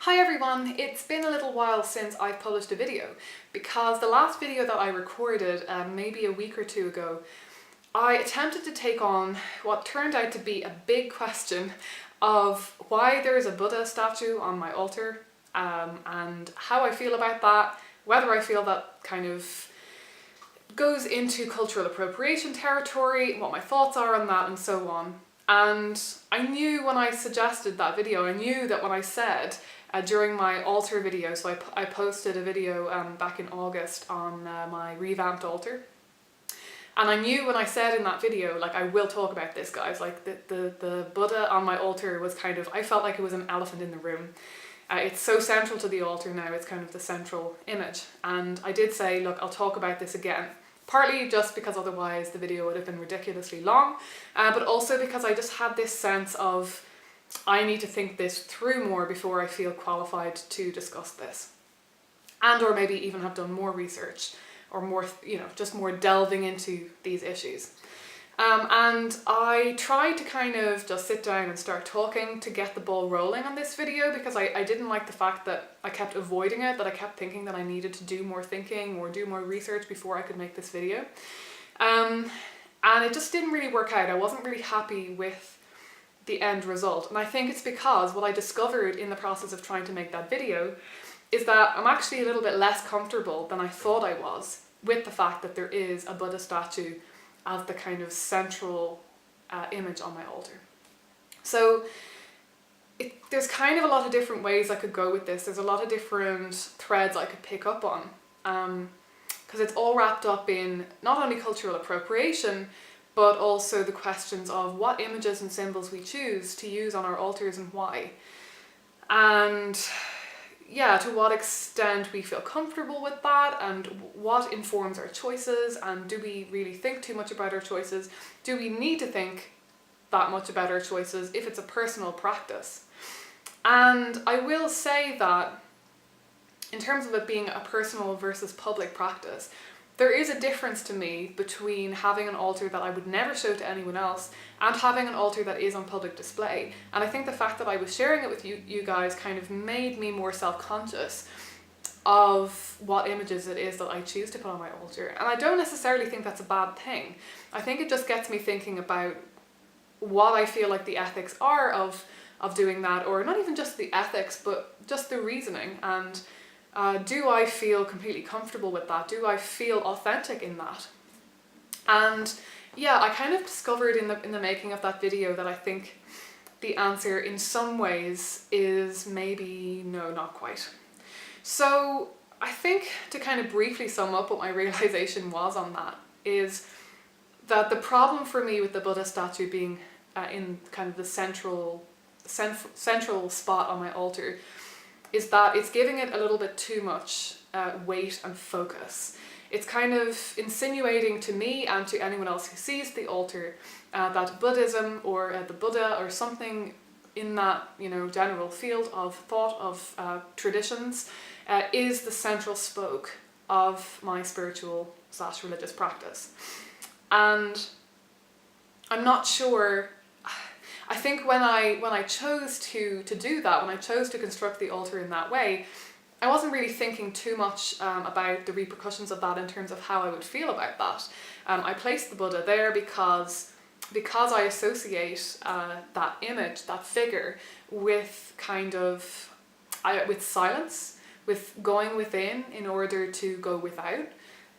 Hi everyone, it's been a little while since I've published a video because the last video that I recorded maybe a week or two ago, I attempted to take on what turned out to be a big question of why there is a Buddha statue on my altar and how I feel about that, whether I feel that kind of goes into cultural appropriation territory, what my thoughts are on that and so on. And I knew when I suggested that video, I knew that when I said during my altar video, so I posted a video back in August on my revamped altar, and I knew when I said in that video, like, I will talk about this, guys, like the Buddha on my altar was kind of, I felt like it was an elephant in the room. It's so central to the altar now, it's kind of the central image, and I did say, look, I'll talk about this again. Partly just because otherwise the video would have been ridiculously long, but also because I just had this sense of I need to think this through more before I feel qualified to discuss this. And or maybe even have done more research or more, just more delving into these issues. And I tried to kind of just sit down and start talking to get the ball rolling on this video because I didn't like the fact that I kept avoiding it, that I kept thinking that I needed to do more thinking or do more research before I could make this video. And it just didn't really work out. I wasn't really happy with the end result. And I think it's because what I discovered in the process of trying to make that video is that I'm actually a little bit less comfortable than I thought I was with the fact that there is a Buddha statue as the kind of central image on my altar. So there's kind of a lot of different ways I could go with this. There's a lot of different threads I could pick up on because it's all wrapped up in not only cultural appropriation but also the questions of what images and symbols we choose to use on our altars and why. And yeah, to what extent we feel comfortable with that and what informs our choices, and do we really think too much about our choices? Do we need to think that much about our choices if it's a personal practice? And I will say that in terms of it being a personal versus public practice, there is a difference to me between having an altar that I would never show to anyone else and having an altar that is on public display. And I think the fact that I was sharing it with you guys kind of made me more self-conscious of what images it is that I choose to put on my altar. And I don't necessarily think that's a bad thing. I think it just gets me thinking about what I feel like the ethics are of doing that, or not even just the ethics, but just the reasoning. And do I feel completely comfortable with that? Do I feel authentic in that? And yeah, I kind of discovered in the making of that video that I think the answer in some ways is maybe no, not quite. So I think to kind of briefly sum up what my realization was on that is that the problem for me with the Buddha statue being in kind of the central spot on my altar is that it's giving it a little bit too much weight and focus. It's kind of insinuating to me and to anyone else who sees the altar that Buddhism or the Buddha or something in that general field of thought of traditions is the central spoke of my spiritual / religious practice. And I'm not sure. I think when I chose to do that, when I chose to construct the altar in that way, I wasn't really thinking too much about the repercussions of that in terms of how I would feel about that. I placed the Buddha there because I associate that image, that figure, with with silence, with going within in order to go without.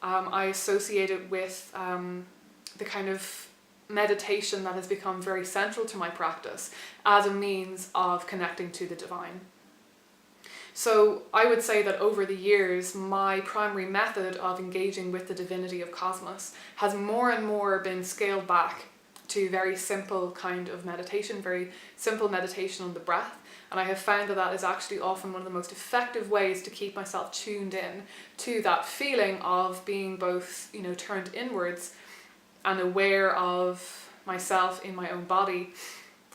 I associate it with the kind of meditation that has become very central to my practice as a means of connecting to the divine. So I would say that over the years, my primary method of engaging with the divinity of cosmos has more and more been scaled back to very simple kind of meditation, very simple meditation on the breath. And I have found that that is actually often one of the most effective ways to keep myself tuned in to that feeling of being both, turned inwards and aware of myself in my own body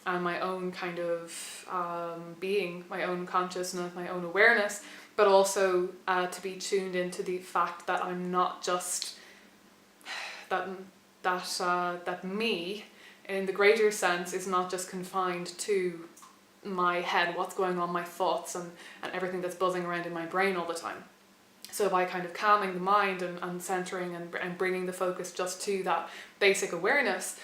and my own kind of being, my own consciousness, my own awareness, but also to be tuned into the fact that I'm not just that me in the greater sense is not just confined to my head, what's going on, my thoughts and everything that's buzzing around in my brain all the time. So by kind of calming the mind and centering and bringing the focus just to that basic awareness,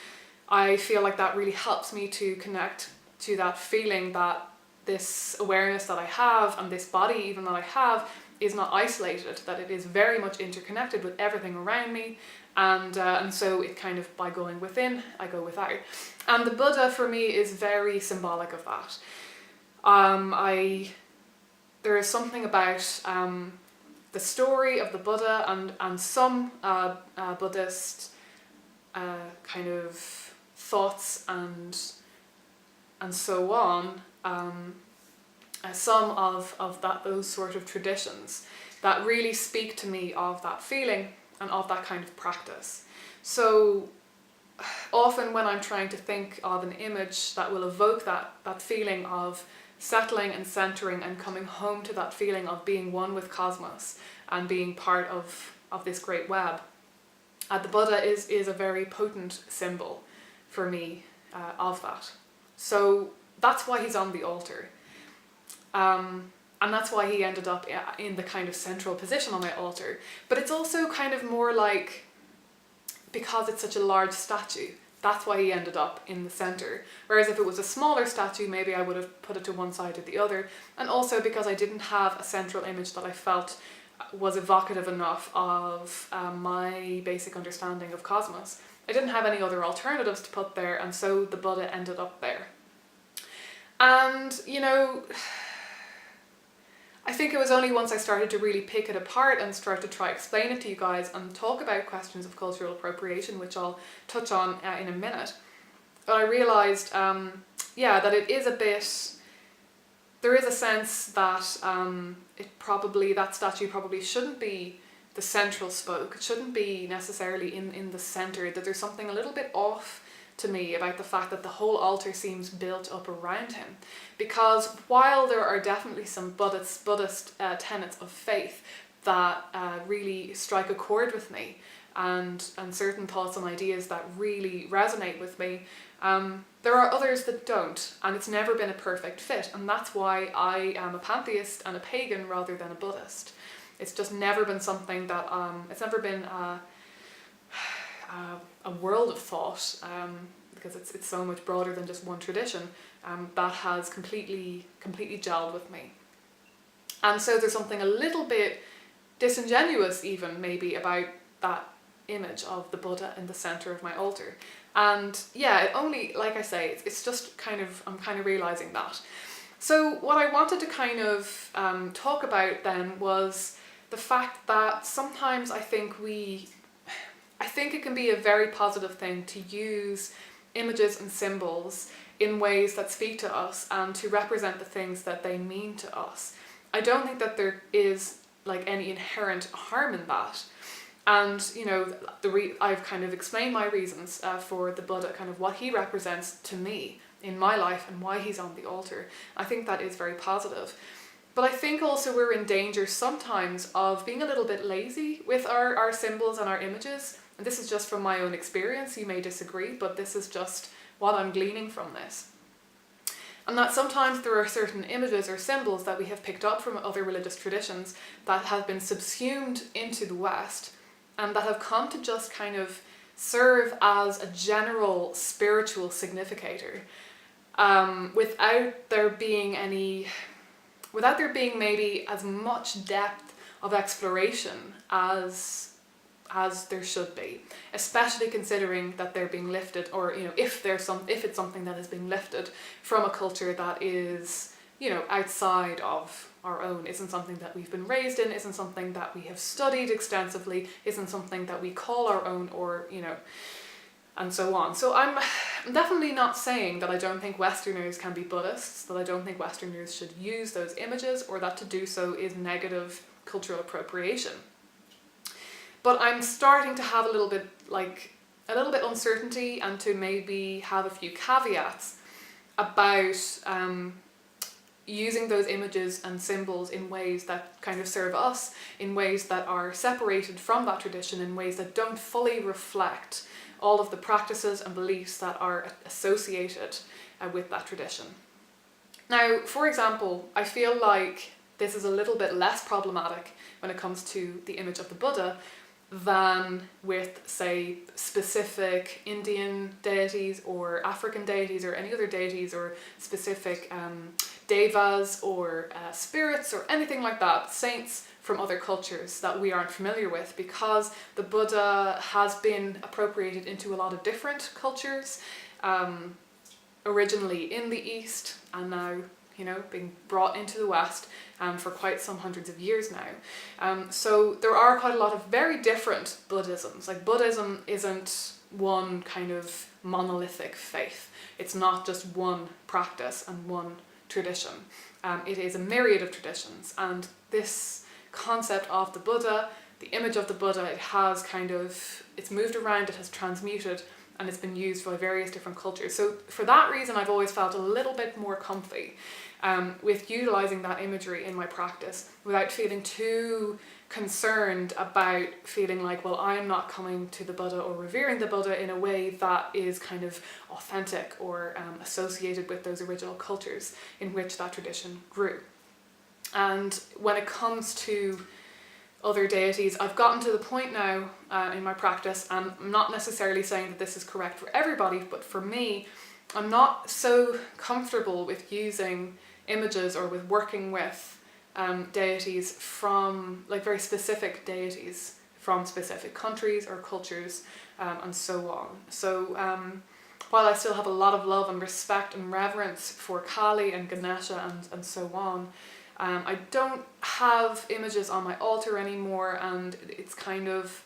I feel like that really helps me to connect to that feeling that this awareness that I have and this body even that I have is not isolated, that it is very much interconnected with everything around me, and so it kind of, by going within, I go without. And the Buddha for me is very symbolic of that. There is something about the story of the Buddha and some Buddhist kind of thoughts and so on. Some of those sort of traditions that really speak to me of that feeling and of that kind of practice. So often when I'm trying to think of an image that will evoke that feeling of settling and centering and coming home to that feeling of being one with cosmos and being part of this great web, the Buddha is a very potent symbol for me of that. So that's why he's on the altar. And that's why he ended up in the kind of central position on my altar. But it's also kind of more like, because it's such a large statue, that's why he ended up in the center. Whereas if it was a smaller statue, maybe I would have put it to one side or the other. And also because I didn't have a central image that I felt was evocative enough of my basic understanding of cosmos. I didn't have any other alternatives to put there, and so the Buddha ended up there. And, I think it was only once I started to really pick it apart and start to try explain it to you guys and talk about questions of cultural appropriation, which I'll touch on in a minute, that I realised, that it is a bit, there is a sense that that statue probably shouldn't be the central spoke. It shouldn't be necessarily in the centre, that there's something a little bit off to me about the fact that the whole altar seems built up around him. Because while there are definitely some Buddhist tenets of faith that really strike a chord with me, and certain thoughts and ideas that really resonate with me, there are others that don't, and it's never been a perfect fit, and that's why I am a pantheist and a pagan rather than a Buddhist. It's just never been something that, it's never been a world of thought, because it's so much broader than just one tradition, that has completely gelled with me. And so there's something a little bit disingenuous even maybe about that image of the Buddha in the center of my altar. And yeah, it only, like I say, it's just I'm kind of realizing that. So what I wanted to kind of talk about then was the fact that sometimes I think it can be a very positive thing to use images and symbols in ways that speak to us and to represent the things that they mean to us. I don't think that there is like any inherent harm in that. And I've kind of explained my reasons for the Buddha, kind of what he represents to me in my life and why he's on the altar. I think that is very positive. But I think also we're in danger sometimes of being a little bit lazy with our symbols and our images. And this is just from my own experience. You may disagree, but this is just what I'm gleaning from this. And that sometimes there are certain images or symbols that we have picked up from other religious traditions that have been subsumed into the West and that have come to just kind of serve as a general spiritual significator, without there being maybe as much depth of exploration as there should be, especially considering that they're being lifted, or if it's something that is being lifted from a culture that is outside of our own, isn't something that we've been raised in, isn't something that we have studied extensively, isn't something that we call our own, or and so on. So I'm definitely not saying that I don't think Westerners can be Buddhists, that I don't think Westerners should use those images, or that to do so is negative cultural appropriation. But I'm starting to have a little bit uncertainty, and to maybe have a few caveats about using those images and symbols in ways that kind of serve us, in ways that are separated from that tradition, in ways that don't fully reflect all of the practices and beliefs that are associated with that tradition. Now, for example, I feel like this is a little bit less problematic when it comes to the image of the Buddha than with, say, specific Indian deities or African deities or any other deities or specific devas or spirits or anything like that, saints from other cultures that we aren't familiar with, because the Buddha has been appropriated into a lot of different cultures, originally in the East and now, you know, being brought into the West for quite some hundreds of years now. So there are quite a lot of very different Buddhisms. Like, Buddhism isn't one kind of monolithic faith. It's not just one practice and one tradition. It is a myriad of traditions, and this concept of the Buddha, the image of the Buddha, it's moved around, it has transmuted, and it's been used by various different cultures. So for that reason, I've always felt a little bit more comfy with utilising that imagery in my practice without feeling too concerned about feeling like, well, I am not coming to the Buddha or revering the Buddha in a way that is kind of authentic or associated with those original cultures in which that tradition grew. And when it comes to other deities, I've gotten to the point now in my practice, and I'm not necessarily saying that this is correct for everybody, but for me, I'm not so comfortable with using images or with working with deities from, like, very specific deities from specific countries or cultures, and so on. So while I still have a lot of love and respect and reverence for Kali and Ganesha and so on, I don't have images on my altar anymore, and it's kind of,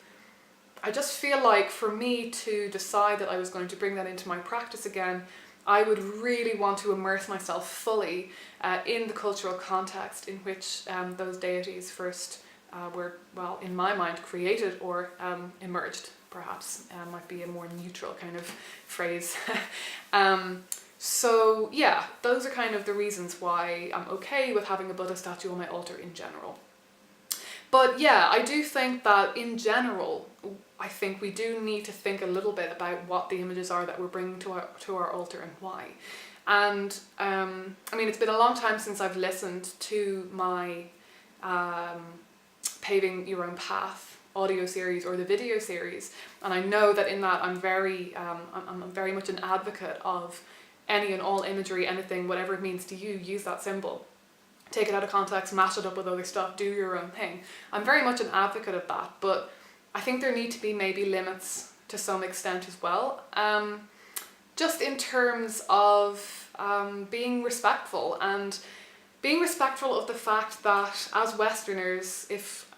I just feel like for me to decide that I was going to bring that into my practice again, I would really want to immerse myself fully in the cultural context in which those deities first were, well, in my mind, created or emerged, perhaps, might be a more neutral kind of phrase. So yeah, those are kind of the reasons why I'm okay with having a Buddha statue on my altar in general. But yeah, I do think that in general, I think we do need to think a little bit about what the images are that we're bringing to our altar and why. And I mean, it's been a long time since I've listened to my Paving Your Own Path audio series or the video series, and I know that in that I'm very much an advocate of any and all imagery, anything, whatever it means to you, use that symbol. Take it out of context, mash it up with other stuff, do your own thing. I'm very much an advocate of that, but I think there need to be maybe limits to some extent as well. Just in terms of being respectful, and being respectful of the fact that as Westerners, if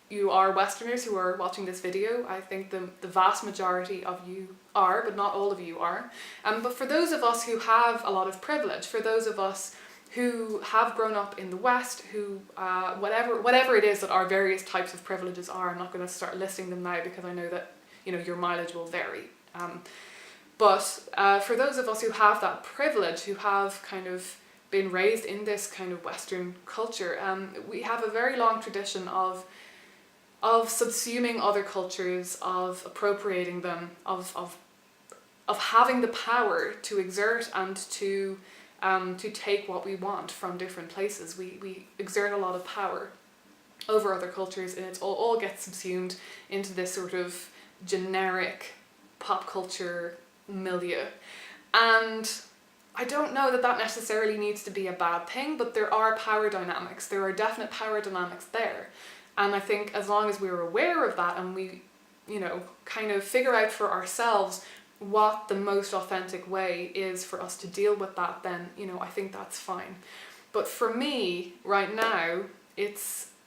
you are Westerners who are watching this video, I think the vast majority of you are, but not all of you are. But for those of us who have a lot of privilege, for those of us who have grown up in the West, who, whatever it is that our various types of privileges are, I'm not going to start listing them now because I know that, you know, your mileage will vary. But for those of us who have that privilege, who have kind of been raised in this kind of Western culture, we have a very long tradition of subsuming other cultures, of appropriating them, of having the power to exert and to take what we want from different places. We exert a lot of power over other cultures, and it all gets subsumed into this sort of generic pop culture milieu. And I don't know that that necessarily needs to be a bad thing, but there are power dynamics. There are definite power dynamics there. And I think as long as we're aware of that and we, you know, kind of figure out for ourselves what the most authentic way is for us to deal with that, then, you know, I think that's fine. But for me, right now,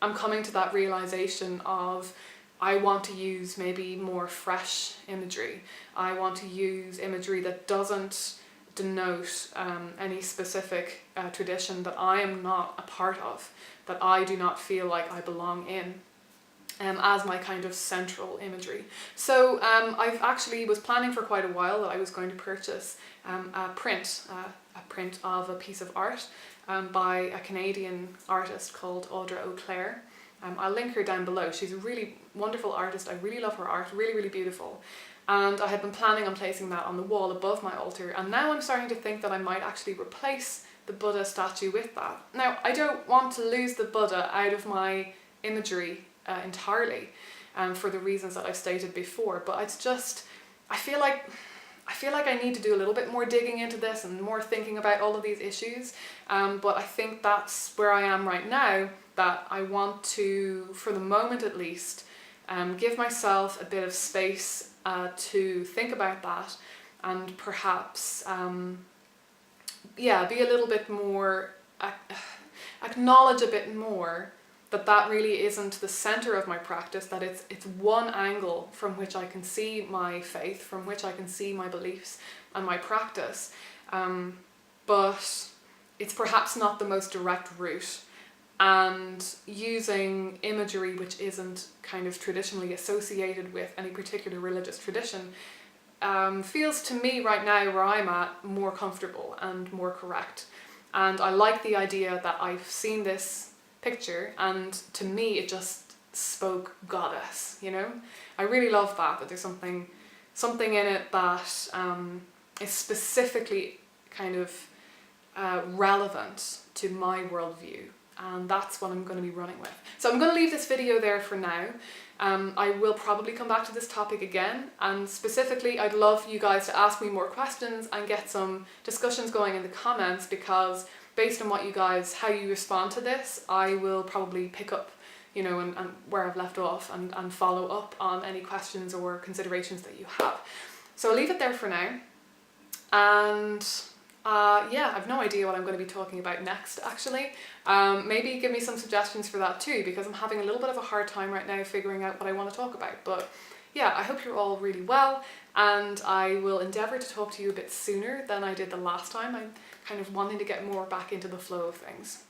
I'm coming to that realization of I want to use maybe more fresh imagery. I want to use imagery that doesn't denote any specific tradition that I am not a part of, that I do not feel like I belong in, as my kind of central imagery. So I've actually was planning for quite a while that I was going to purchase a print of a piece of art by a Canadian artist called Audra O'Clair. I'll link her down below. She's a really wonderful artist. I really love her art, really, really beautiful. And I had been planning on placing that on the wall above my altar, and now I'm starting to think that I might actually replace the Buddha statue with that. Now, I don't want to lose the Buddha out of my imagery entirely, for the reasons that I've stated before, but it's just, I feel like I need to do a little bit more digging into this and more thinking about all of these issues, but I think that's where I am right now, that I want to, for the moment at least, give myself a bit of space to think about that, and perhaps be a little bit more, acknowledge a bit more that really isn't the center of my practice, that it's one angle from which I can see my faith, from which I can see my beliefs and my practice, but it's perhaps not the most direct route, and using imagery which isn't kind of traditionally associated with any particular religious tradition feels to me right now, where I'm at, more comfortable and more correct. And I like the idea that I've seen this picture and to me it just spoke goddess, you know? I really love that there's something in it that is specifically kind of relevant to my worldview, and that's what I'm going to be running with. So I'm going to leave this video there for now. I will probably come back to this topic again, and specifically I'd love you guys to ask me more questions and get some discussions going in the comments, because based on what you guys, how you respond to this, I will probably pick up, you know, and where I've left off, and follow up on any questions or considerations that you have. So I'll leave it there for now, and I've no idea what I'm going to be talking about next, actually. Maybe give me some suggestions for that too, because I'm having a little bit of a hard time right now figuring out what I want to talk about. But yeah, I hope you're all really well, and I will endeavour to talk to you a bit sooner than I did the last time. I'm kind of wanting to get more back into the flow of things.